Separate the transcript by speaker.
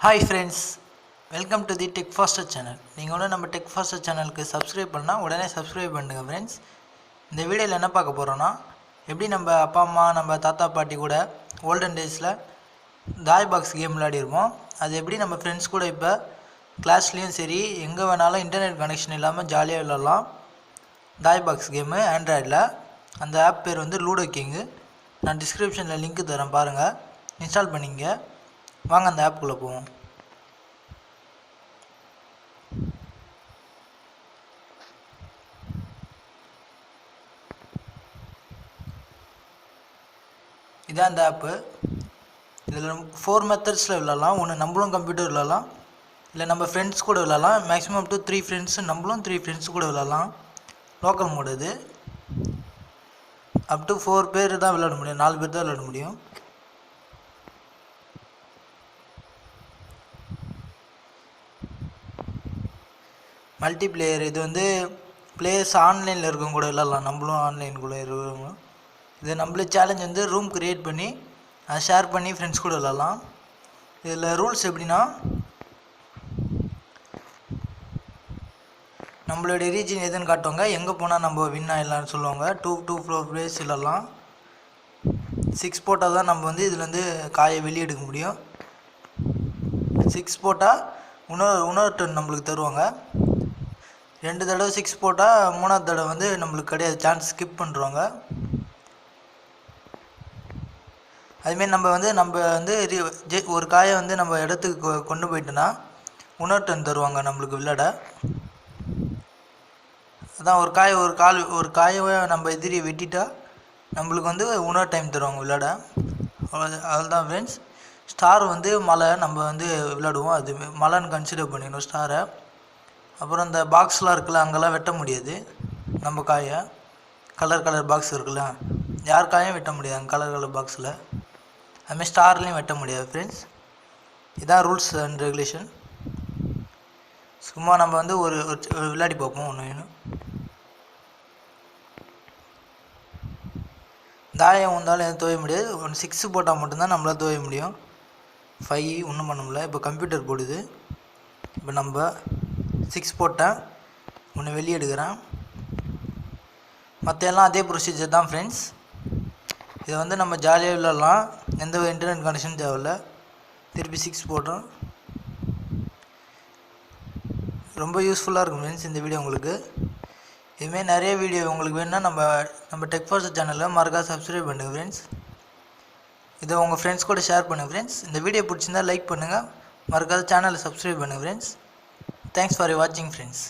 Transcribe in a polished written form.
Speaker 1: Hi friends, welcome to the Tech Faster channel. நீங்கள் ஒன்று நம்ம Tech Faster சேனலுக்கு சப்ஸ்கிரைப் பண்ணால் உடனே சப்ஸ்கிரைப் பண்ணுங்க ஃப்ரெண்ட்ஸ். இந்த வீடியோவில் என்ன பார்க்க போகிறோன்னா, எப்படி நம்ம அப்பா அம்மா நம்ம தாத்தா பாட்டி கூட ஓல்டன் டேஸில் தாய் பாக்ஸ் கேம் விளையாடிருப்போம். அது எப்படி நம்ம ஃப்ரெண்ட்ஸ் கூட இப்போ கிளாஸ்லேயும் சரி எங்கே வேணாலும் இன்டர்நெட் கனெக்ஷன் இல்லாமல் ஜாலியாக விளையாடலாம். தாய் பாக்ஸ் கேமு ஆண்ட்ராய்டில். அந்த ஆப் பேர் வந்து லூடோ கிங்கு. நான் டிஸ்கிரிப்ஷனில் லிங்க் தரேன், பாருங்கள், இன்ஸ்டால் பண்ணிங்க. வாங்க அந்த ஆப்புக்குள்ளே போவோம். இதான் அந்த ஆப்பு. இதில் 4 மெத்தட்ஸில் விளாட்லாம். ஒன்று நம்மளும் கம்ப்யூட்டர் விளாட்லாம், இல்லை நம்ம ஃப்ரெண்ட்ஸ் கூட விளாட்லாம். மேக்ஸிமம் அப் டு 3 ஃப்ரெண்ட்ஸு, நம்மளும் 3 ஃப்ரெண்ட்ஸ் கூட விளாட்லாம். லோக்கல் மோடு இது. அப் டு 4 பேர் தான் விளையாட முடியும், 4 பேர் தான் விளையாட முடியும். மல்டிப்ளேயர் இது வந்து பிளேயர்ஸ் ஆன்லைனில் இருக்கவங்க கூட விளாட்லாம், நம்மளும் ஆன்லைன் கூட இருக்கிறவங்க. இது நம்மளே சேலஞ்ச் வந்து ரூம் க்ரியேட் பண்ணி அதை ஷேர் பண்ணி ஃப்ரெண்ட்ஸ் கூட விளாட்லாம். இதில் ரூல்ஸ் எப்படின்னா, நம்மளுடைய ரீஜன் எதுன்னு காட்டுவாங்க, எங்கே போனால் நம்ம வின் ஆகிடலான்னு சொல்லுவாங்க. 2 4 பிளேயர்ஸ் விளாட்லாம். 6 போட்டால் தான் நம்ம வந்து இதில் வந்து காயை வெளியே எடுக்க முடியும். 6 போட்டால் இன்னொரு டர்ன் நம்மளுக்கு தருவாங்க. 2 தடவை 6 போட்டால் 3ஆவது தடவை வந்து நம்மளுக்கு கிடையாது, சான்ஸ் ஸ்கிப் பண்ணுறாங்க. அதுமாரி நம்ம வந்து ஒரு காயை வந்து நம்ம இடத்துக்கு கொண்டு போயிட்டோன்னா இன்னொரு டர்ன் தருவாங்க நம்மளுக்கு விளையாட. அதான் ஒரு காயை நம்ம எதிரியை வெட்டிட்டா நம்மளுக்கு வந்து இன்னொரு டைம் தருவாங்க விளையாட. அதுதான் ஃப்ரெண்ட்ஸ். ஸ்டார் வந்து மலை நம்ம வந்து விளையாடுவோம், அது மலைன்னு கன்சிடர் பண்ணிக்கணும் ஸ்டாரை. அப்புறம் இந்த பாக்ஸ்லாம் இருக்குல்ல, அங்கெல்லாம் வெட்ட முடியாது நம்ம காயை. கலர் பாக்ஸ் இருக்குல்ல, யார் காயும் வெட்ட முடியாது அங்கே கலர் பாக்ஸில். அதுமாதிரி ஸ்டார்லேயும் வெட்ட முடியாது ஃப்ரெண்ட்ஸ். இதான் ரூல்ஸ் அண்ட் ரெகுலேஷன். சும்மா நம்ம வந்து ஒரு விளையாடி பார்ப்போம். ஒன்று தாயம் வந்தாலும் எதுவும் துவைய முடியாது. 6 போட்டால் மட்டும்தான் நம்மளால் துவைய முடியும். 5 ஒன்றும் பண்ண முடியல. இப்போ கம்ப்யூட்டர் போடுது. இப்போ நம்ம 6 போட்டேன், ஒன்று வெளியே எடுக்கிறேன். மற்ற எல்லாம் அதே ப்ரொசீஜர் தான் ஃப்ரெண்ட்ஸ். இதை வந்து நம்ம ஜாலியாக விளாட்லாம், எந்த இன்டர்நெட் கனெக்ஷன் தேவையில்ல. திருப்பி 6 போட்டோம். ரொம்ப யூஸ்ஃபுல்லாக இருக்கும் ஃப்ரெண்ட்ஸ் இந்த வீடியோ உங்களுக்கு. இதுமாரி நிறைய வீடியோ உங்களுக்கு வேணும்னா நம்ம டெக் ஃபாஸ்டர் சேனலில் மறக்காம சப்ஸ்கிரைப் பண்ணுங்கள் ஃப்ரெண்ட்ஸ். இதை உங்கள் ஃப்ரெண்ட்ஸ் கூட ஷேர் பண்ணுங்கள் ஃப்ரெண்ட்ஸ். இந்த வீடியோ பிடிச்சிருந்தால் லைக் பண்ணுங்கள், மறக்காத சேனலை சப்ஸ்கிரைப் பண்ணுங்கள் ஃப்ரெண்ட்ஸ். தேங்க்ஸ் ஃபார் வாட்சிங் ஃப்ரெண்ட்ஸ்.